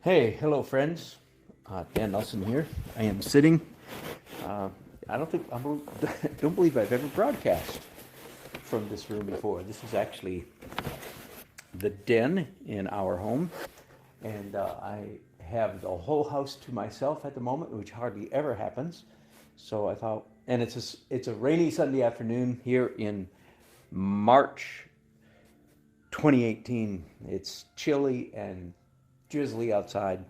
Hey, hello friends. Dan Nelson here. I am sitting. I don't think don't believe I've ever broadcast from this room before. This is actually the den in our home, and I have the whole house to myself at the moment, which hardly ever happens. So I thought, and it's a rainy Sunday afternoon here in March 2018. It's chilly and drizzly outside,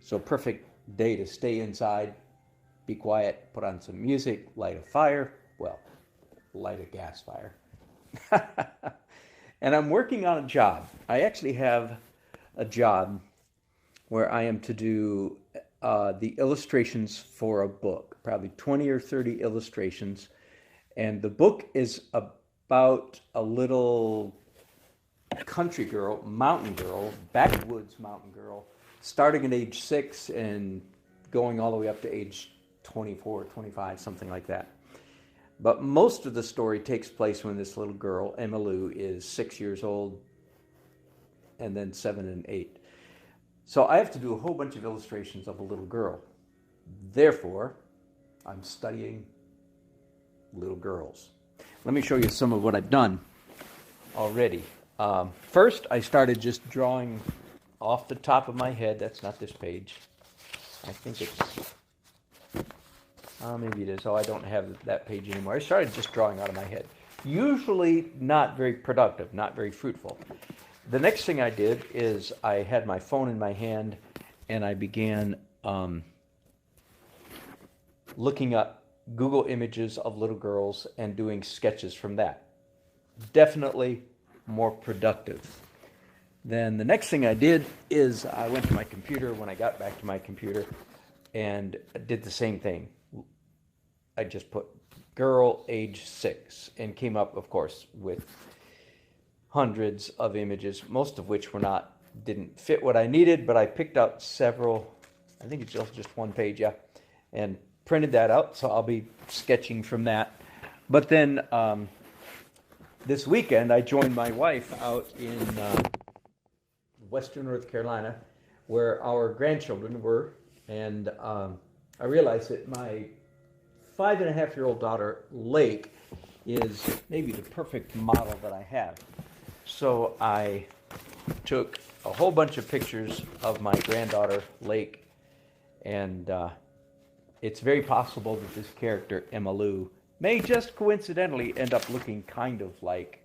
so perfect day to stay inside, be quiet, put on some music, light a fire. Well, light a gas fire. And I'm working on a job. I actually have a job where I am to do the illustrations for a book, probably 20 or 30 illustrations. And the book is about a little country girl, mountain girl, backwoods mountain girl, starting at age 6 and going all the way up to age 24, 25, something like that. But most of the story takes place when this little girl, Emma Lou, is 6 years old, and then 7 and 8. So I have to do a whole bunch of illustrations of a little girl. Therefore, I'm studying little girls. Let me show you some of what I've done already. First, I started just drawing off the top of my head. That's not this page. I think it's, maybe it is. Oh, I don't have that page anymore. I started just drawing out of my head. Usually not very productive, not very fruitful. The next thing I did is I had my phone in my hand and I began looking up Google images of little girls and doing sketches from that. Definitely more productive. Then the next thing I did is I went to my computer when I got back to my computer and did the same thing. I just put girl age 6 and came up, of course, with hundreds of images, most of which didn't fit what I needed, but I picked out several. I think it's just one page, yeah, and printed that out, so I'll be sketching from that. But then this weekend, I joined my wife out in Western North Carolina, where our grandchildren were, and I realized that my 5.5-year-old daughter, Lake, is maybe the perfect model that I have. So I took a whole bunch of pictures of my granddaughter, Lake, and it's very possible that this character, Emma Lou, may just coincidentally end up looking kind of like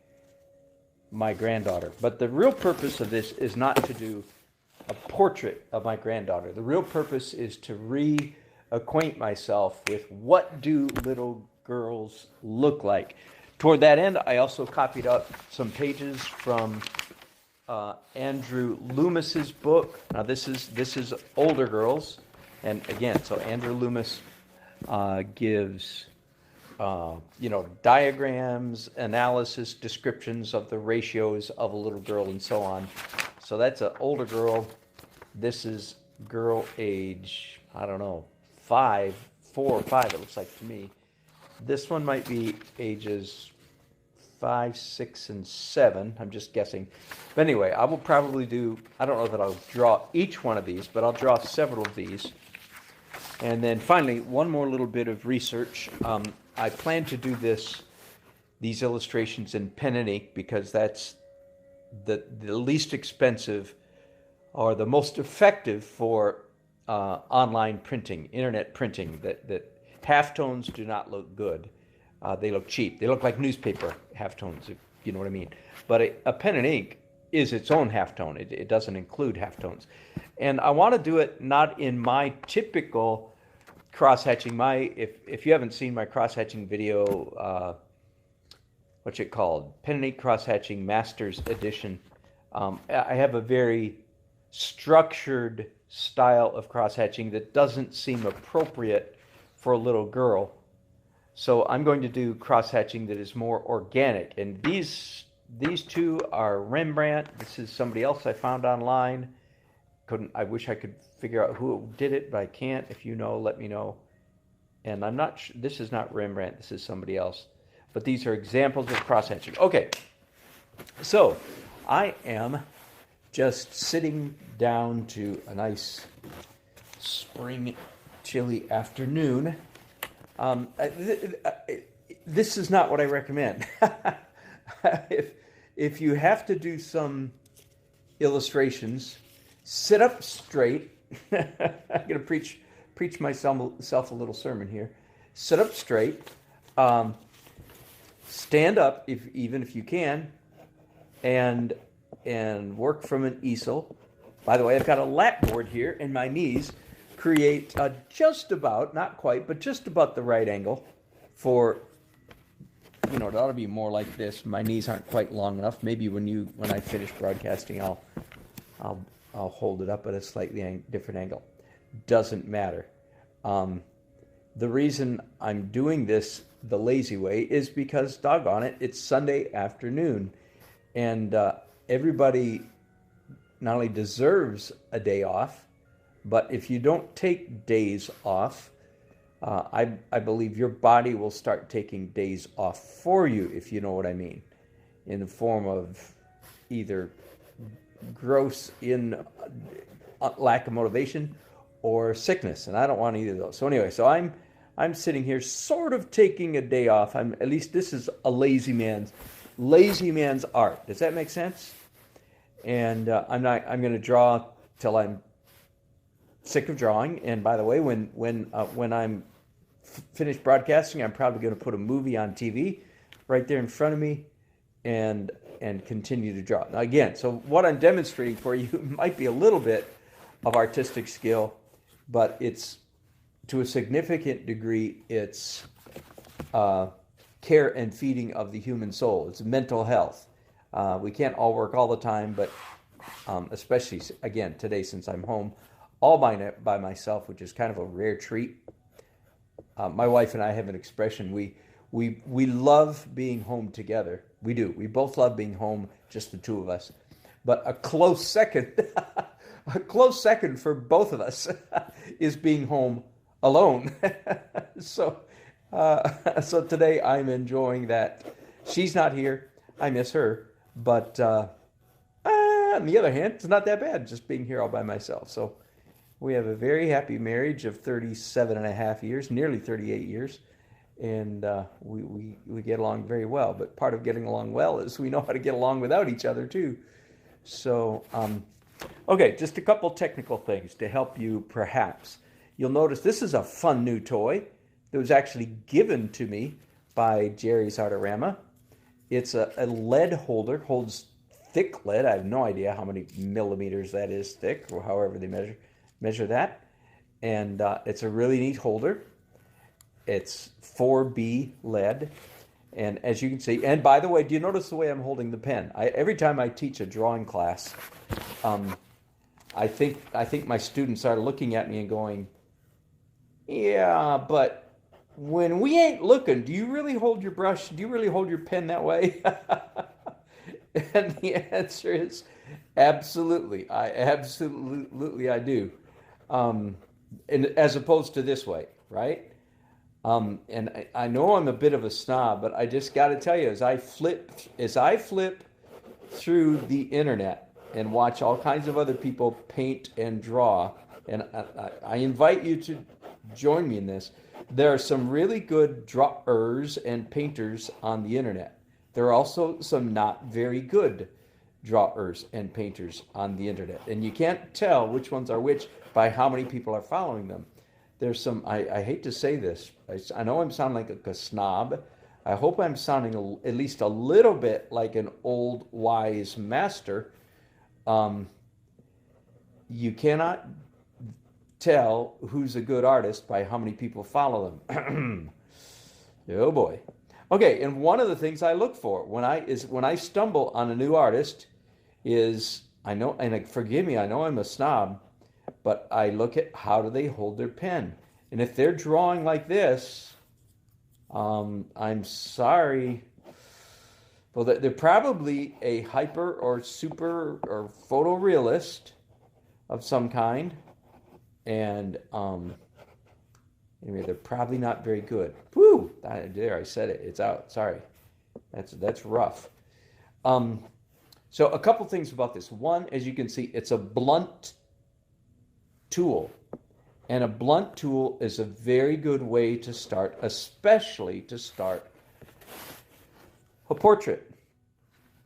my granddaughter. But the real purpose of this is not to do a portrait of my granddaughter. The real purpose is to reacquaint myself with what do little girls look like. Toward that end, I also copied up some pages from Andrew Loomis's book. Now this is older girls, and again, so Andrew Loomis gives diagrams, analysis, descriptions of the ratios of a little girl and so on. So that's an older girl. This is girl age, I don't know, 4 or 5, it looks like to me. This one might be ages 5, 6, and 7. I'm just guessing. But anyway, I will probably do, I don't know that I'll draw each one of these, but I'll draw several of these. And then finally, one more little bit of research. I plan to do these illustrations in pen and ink because that's the least expensive or the most effective for online printing, internet printing. That halftones do not look good. They look cheap. They look like newspaper halftones, if you know what I mean. But a pen and ink is its own halftone. It doesn't include halftones. And I want to do it not in my typical cross-hatching. If you haven't seen my cross-hatching video, what's it called? Pen and ink cross-hatching Masters Edition. I have a very structured style of cross-hatching that doesn't seem appropriate for a little girl. So I'm going to do cross-hatching that is more organic. And these two are Rembrandt. This is somebody else I found online. I wish I could figure out who did it, but I can't. If you know, let me know. And I'm not sure, this is not Rembrandt, this is somebody else. But these are examples of cross-hatching. Okay, so I am just sitting down to a nice spring chilly afternoon. This is not what I recommend. If you have to do some illustrations, sit up straight. I'm going to preach myself a little sermon here. Sit up straight. Stand up even if you can, and work from an easel. By the way, I've got a lap board here, and my knees create just about, not quite, but just about the right angle for, it ought to be more like this. My knees aren't quite long enough. Maybe when I finish broadcasting, I'll hold it up at a slightly different angle. Doesn't matter. The reason I'm doing this the lazy way is because, doggone it, it's Sunday afternoon, and everybody not only deserves a day off, but if you don't take days off, I believe your body will start taking days off for you, if you know what I mean, in the form of either gross lack of motivation or sickness, and I don't want either of those. So anyway, I'm sitting here sort of taking a day off. At least this is a lazy man's art. Does that make sense? And I'm going to draw till I'm sick of drawing. And by the way, when I'm finished broadcasting, I'm probably going to put a movie on TV right there in front of me and continue to draw. Now again, so what I'm demonstrating for you might be a little bit of artistic skill, but it's, to a significant degree, it's care and feeding of the human soul. It's mental health. We can't all work all the time, but especially, again, today, since I'm home all by myself, which is kind of a rare treat. My wife and I have an expression. We love being home together. We do. We both love being home, just the two of us. But a close second, for both of us is being home alone. So today I'm enjoying that. She's not here. I miss her. But on the other hand, it's not that bad just being here all by myself. So we have a very happy marriage of 37 and a half years, nearly 38 years. And we get along very well. But part of getting along well is we know how to get along without each other too. So, okay, just a couple technical things to help you perhaps. You'll notice this is a fun new toy that was actually given to me by Jerry's Artorama. It's a lead holder, holds thick lead. I have no idea how many millimeters that is thick, or however they measure that. And it's a really neat holder. It's 4B lead. And as you can see, and by the way, do you notice the way I'm holding the pen? Every time I teach a drawing class, I think my students are looking at me and going, yeah, but when we ain't looking, do you really hold your brush? Do you really hold your pen that way? And the answer is absolutely. I do. And as opposed to this way, right? And I know I'm a bit of a snob, but I just got to tell you, as I flip through the internet and watch all kinds of other people paint and draw, and I invite you to join me in this. There are some really good drawers and painters on the internet. There are also some not very good drawers and painters on the internet. And you can't tell which ones are which by how many people are following them. There's some, I hate to say this, I know I'm sounding like a snob. I hope I'm sounding at least a little bit like an old wise master. You cannot tell who's a good artist by how many people follow them. Oh boy. Okay, and one of the things I look for when I stumble on a new artist is, I know, and forgive me, I know I'm a snob, but I look at how do they hold their pen. And if they're drawing like this, I'm sorry. Well, they're probably a hyper or super or photorealist of some kind. And anyway, they're probably not very good. Whew! There, I said it. It's out. Sorry. That's rough. So a couple things about this. One, as you can see, it's a blunt tool. And a blunt tool is a very good way to start, especially to start a portrait.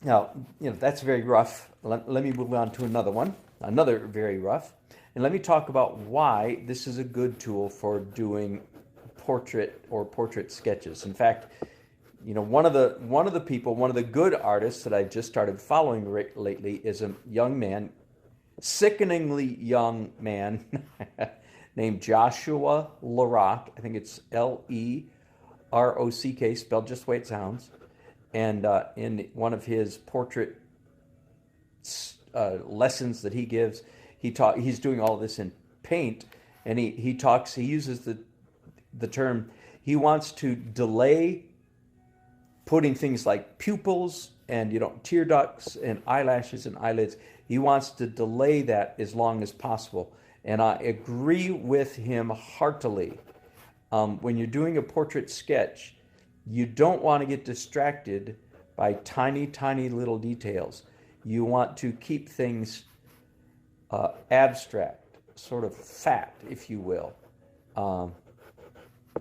Now, that's very rough. Let me move on to another one, another very rough. And let me talk about why this is a good tool for doing portrait or portrait sketches. In fact, one of the good artists that I've just started following lately is a young man, sickeningly young man named Joshua LaRock. I think it's Lerock, spelled just the way it sounds. And in one of his portrait lessons that he gives, he's doing all this in paint, and he uses the term, he wants to delay putting things like pupils and tear ducts and eyelashes and eyelids. He wants to delay that as long as possible. And I agree with him heartily. When you're doing a portrait sketch, you don't want to get distracted by tiny, tiny little details. You want to keep things abstract, sort of fat, if you will.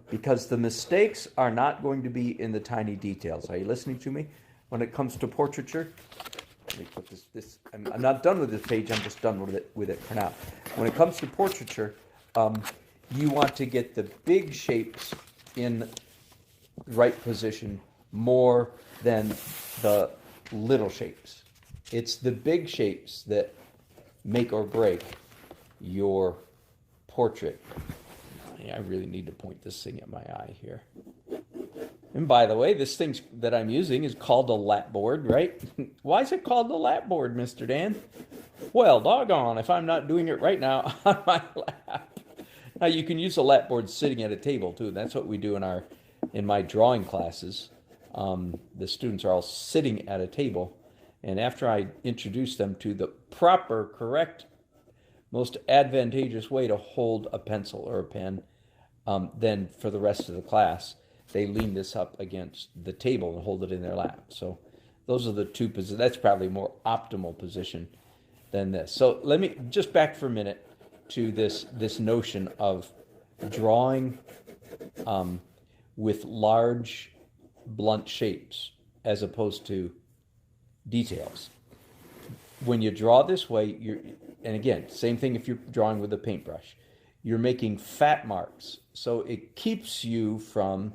Because the mistakes are not going to be in the tiny details. Are you listening to me? When it comes to portraiture, let me put this. I'm not done with this page. I'm just done with it for now. When it comes to portraiture, you want to get the big shapes in right position more than the little shapes. It's the big shapes that make or break your portrait. I really need to point this thing at my eye here. And by the way, this thing that I'm using is called a lapboard, right? Why is it called the lapboard, Mr. Dan? Well, doggone, if I'm not doing it right now on my lap. Now, you can use a lapboard sitting at a table, too. That's what we do in my drawing classes. The students are all sitting at a table. And after I introduce them to the proper, correct, most advantageous way to hold a pencil or a pen, then for the rest of the class, they lean this up against the table and hold it in their lap. So those are the two positions. That's probably a more optimal position than this. So let me just back for a minute to this notion of drawing with large, blunt shapes as opposed to details. When you draw this way, and again, same thing if you're drawing with a paintbrush, you're making fat marks. So it keeps you from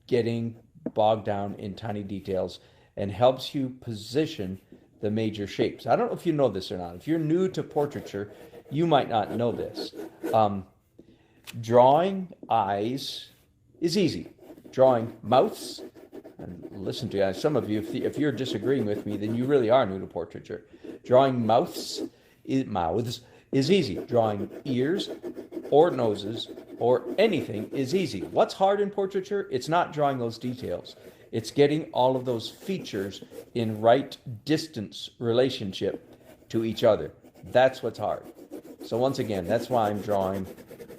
getting bogged down in tiny details and helps you position the major shapes. I don't know if you know this or not. If you're new to portraiture, you might not know this. Drawing eyes is easy. Drawing mouths, and listen to you, some of you, if you're disagreeing with me, then you really are new to portraiture. Drawing mouths is easy. Drawing ears or noses or anything is easy. What's hard in portraiture? It's not drawing those details. It's getting all of those features in right distance relationship to each other. That's what's hard. So once again, that's why I'm drawing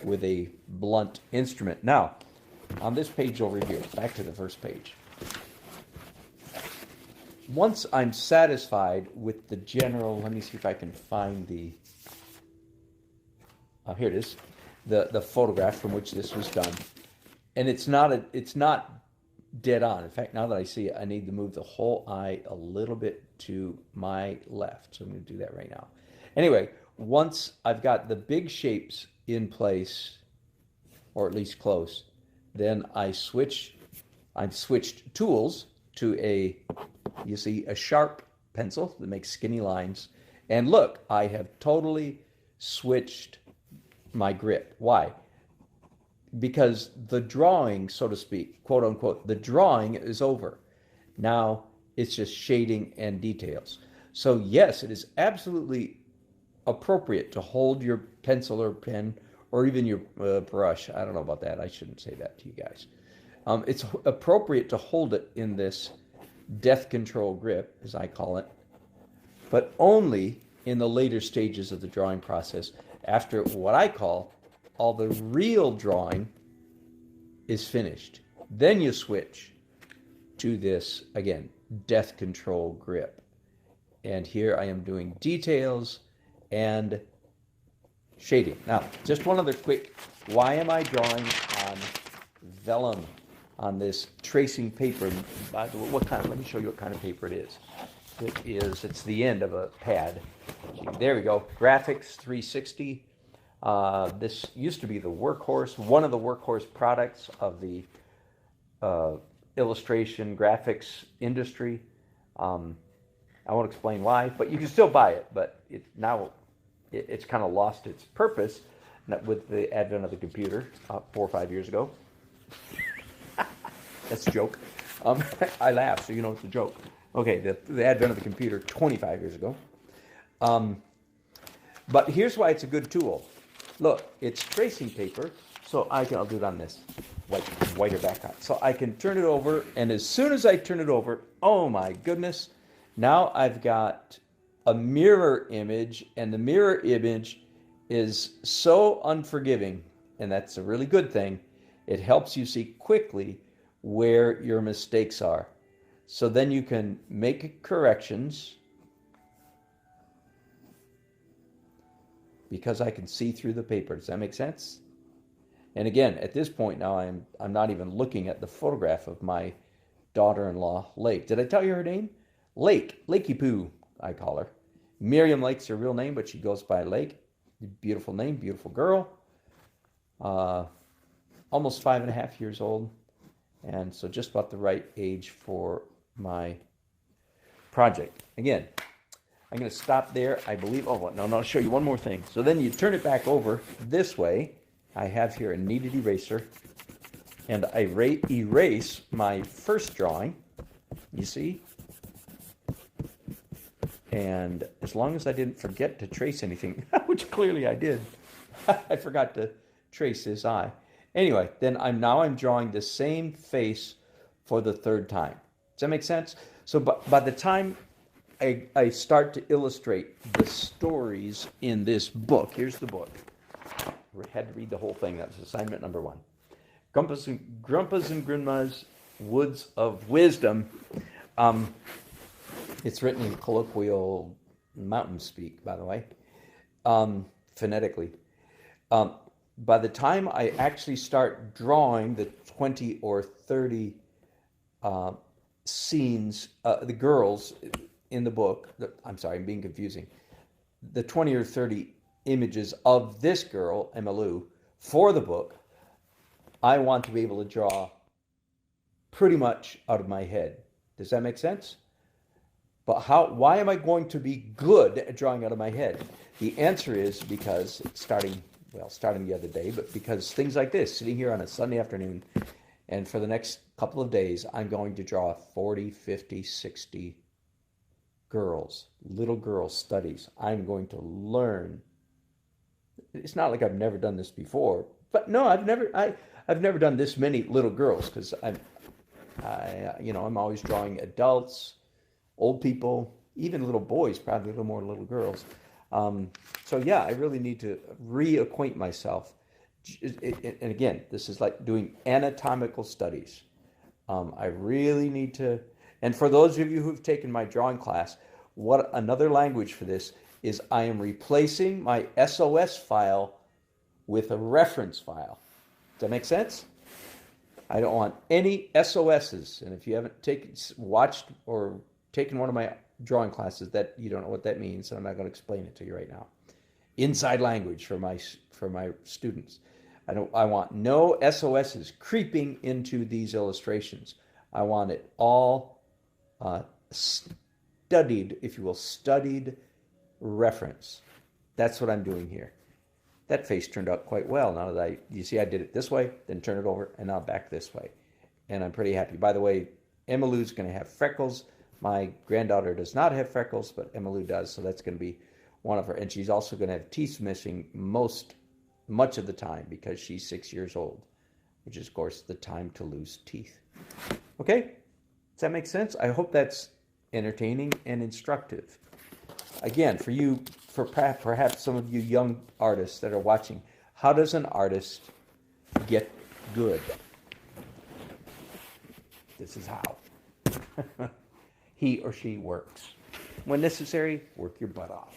with a blunt instrument. Now, on this page over here, back to the first page. Once I'm satisfied with the general, let me see if I can find the, here it is, the photograph from which this was done. And it's not dead on. In fact, now that I see it, I need to move the whole eye a little bit to my left. So I'm going to do that right now. Anyway, once I've got the big shapes in place, or at least close, then I've switched tools to a sharp pencil that makes skinny lines. And look, I have totally switched my grip. Why? Because the drawing, so to speak, quote unquote, the drawing is over. Now it's just shading and details. So yes, it is absolutely appropriate to hold your pencil or pen or even your brush. I don't know about that. I shouldn't say that to you guys. It's appropriate to hold it in this death control grip, as I call it, but only in the later stages of the drawing process, after what I call all the real drawing is finished. Then you switch to this, again, death control grip. And here I am doing details and shading. Now, just one other quick, why am I drawing on vellum on this tracing paper? By the way, what kind? Let me show you what kind of paper it is. It's the end of a pad. There we go, Graphics 360. This used to be the workhorse, one of the workhorse products of the illustration graphics industry. I won't explain why, but you can still buy it. But it's kind of lost its purpose with the advent of the computer 4 or 5 years ago. That's a joke. I laugh, so you know it's a joke. Okay, the advent of the computer 25 years ago. But here's why it's a good tool. Look, it's tracing paper, so I'll do it on this whiter background. So I can turn it over, and as soon as I turn it over, oh my goodness, now I've got a mirror image, and the mirror image is so unforgiving, and that's a really good thing. It helps you see quickly where your mistakes are. So then you can make corrections because I can see through the paper. Does that make sense? And again, at this point now, I'm not even looking at the photograph of my daughter-in-law, Lake. Did I tell you her name? Lake. Lakey Poo, I call her. Miriam Lake's her real name, but she goes by Lake. Beautiful name, beautiful girl. Almost 5.5 years old. And so just about the right age for my project. Again, I'm going to stop there. I believe, no, I'll show you one more thing. So then you turn it back over this way. I have here a kneaded eraser. And I erase my first drawing. You see? And as long as I didn't forget to trace anything, which clearly I did, I forgot to trace his eye. Anyway, then I'm drawing the same face for the third time. Does that make sense? So by the time I start to illustrate the stories in this book, here's the book. I had to read the whole thing. That was assignment number 1. Grumpas and Grandma's Woods of Wisdom. It's written in colloquial mountain speak, by the way, phonetically. By the time I actually start drawing the 20 or 30 scenes, the girls in the book, I'm sorry, I'm being confusing, the 20 or 30 images of this girl, Emma Lou, for the book, I want to be able to draw pretty much out of my head. Does that make sense? But why am I going to be good at drawing out of my head? The answer is because starting the other day, but because things like this, sitting here on a Sunday afternoon, and for the next couple of days, I'm going to draw 40, 50, 60 girls, little girl studies. I'm going to learn. It's not like I've never done this before, but no, I've never done this many little girls because I'm always drawing adults, old people, even little boys, probably a little more little girls. So yeah, I really need to reacquaint myself. And again, this is like doing anatomical studies. I really need to, and for those of you who've taken my drawing class, what another language for this is I am replacing my SOS file with a reference file. Does that make sense? I don't want any SOSs. And if you haven't watched or taken one of my drawing classes, that you don't know what that means, and I'm not going to explain it to you right now. Inside language for my students. I want no SOSs creeping into these illustrations. I want it all studied, if you will, studied reference. That's what I'm doing here. That face turned out quite well. Now that you see I did it this way, then turn it over, and now back this way. And I'm pretty happy. By the way, Emma Lou's going to have freckles. My granddaughter does not have freckles, but Emma Lou does, so that's going to be one of her. And she's also going to have teeth missing much of the time because she's 6 years old, which is, of course, the time to lose teeth. Okay? Does that make sense? I hope that's entertaining and instructive. Again, for perhaps some of you young artists that are watching, how does an artist get good? This is how. He or she works. when necessary, work your butt off.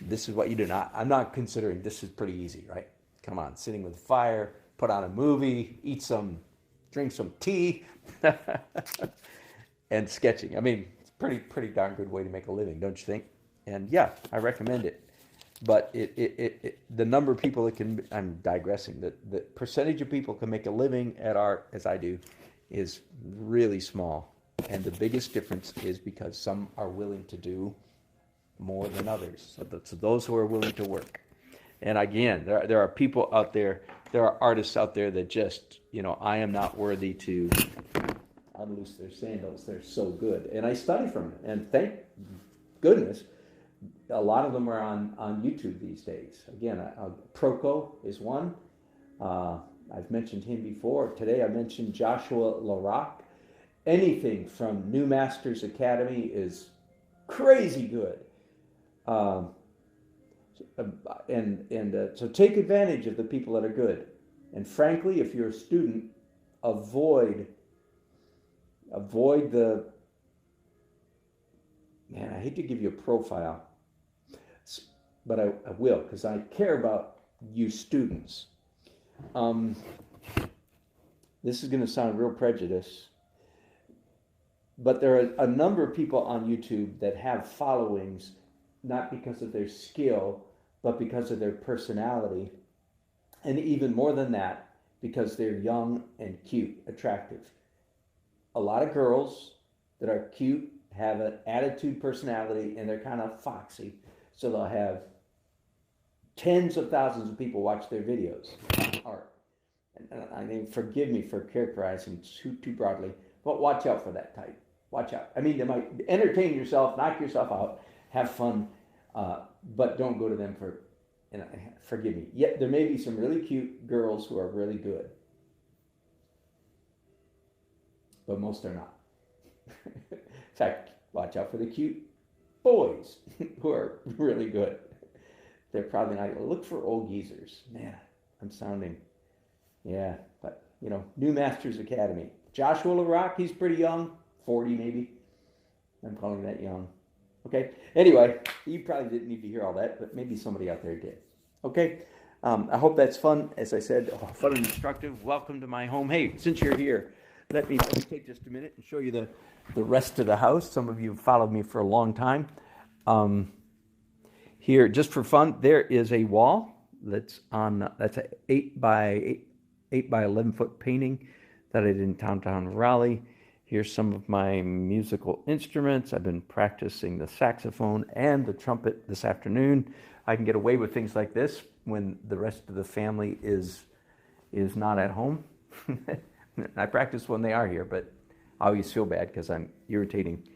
This is what you do. I'm not considering this is pretty easy, right? Come on, sitting with fire, put on a movie, drink some tea, and sketching. I mean, it's pretty darn good way to make a living, don't you think? And yeah, I recommend it. But the number of people that can, I'm digressing, the percentage of people can make a living at art, as I do, is really small. And the biggest difference is because some are willing to do more than others. So those who are willing to work. And again, there are people out there, there are artists out there that just, I am not worthy to unloose their sandals. They're so good. And I study from it. And thank goodness, a lot of them are on YouTube these days. Again, Proco is one. I've mentioned him before. Today I mentioned Joshua LaRock. Anything from New Masters Academy is crazy good. So take advantage of the people that are good. And frankly, if you're a student, avoid the, man, I hate to give you a profile, but I will, because I care about you students. This is going to sound real prejudiced, but there are a number of people on YouTube that have followings, not because of their skill, but because of their personality. And even more than that, because they're young and cute, attractive. A lot of girls that are cute have an attitude, personality, and they're kind of foxy. So they'll have tens of thousands of people watch their videos on art. And I mean, forgive me for characterizing too broadly, but watch out for that type. Watch out. I mean, they might entertain yourself, knock yourself out, have fun, but don't go to them for, forgive me. Yet there may be some really cute girls who are really good, but most are not. In fact, watch out for the cute boys who are really good. They're probably not. Look for old geezers. Man, I'm sounding, yeah, but New Masters Academy. Joshua LaRock, he's pretty young, 40 maybe. I'm calling that young. Okay. Anyway, you probably didn't need to hear all that, but maybe somebody out there did. Okay. I hope that's fun. As I said, fun and instructive. Welcome to my home. Hey, since you're here, let me take just a minute and show you the rest of the house. Some of you have followed me for a long time. Here, just for fun, there is a wall that's an 8 by 11 foot painting that I did in downtown Raleigh. Here's some of my musical instruments. I've been practicing the saxophone and the trumpet this afternoon. I can get away with things like this when the rest of the family is not at home. I practice when they are here, but I always feel bad because I'm irritating.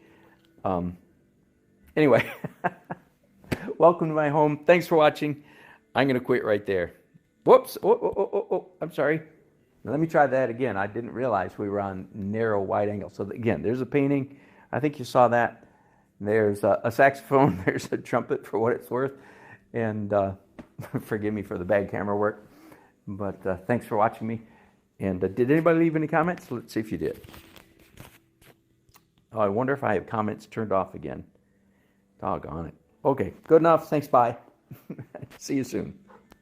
Anyway, welcome to my home. Thanks for watching. I'm going to quit right there. Whoops. Oh, I'm sorry. Now, let me try that again. I didn't realize we were on narrow wide angle. So again, there's a painting. I think you saw that. There's a saxophone. There's a trumpet for what it's worth. And forgive me for the bad camera work. But thanks for watching me. And did anybody leave any comments? Let's see if you did. Oh, I wonder if I have comments turned off again. Doggone it. Okay, good enough. Thanks, bye. See you soon.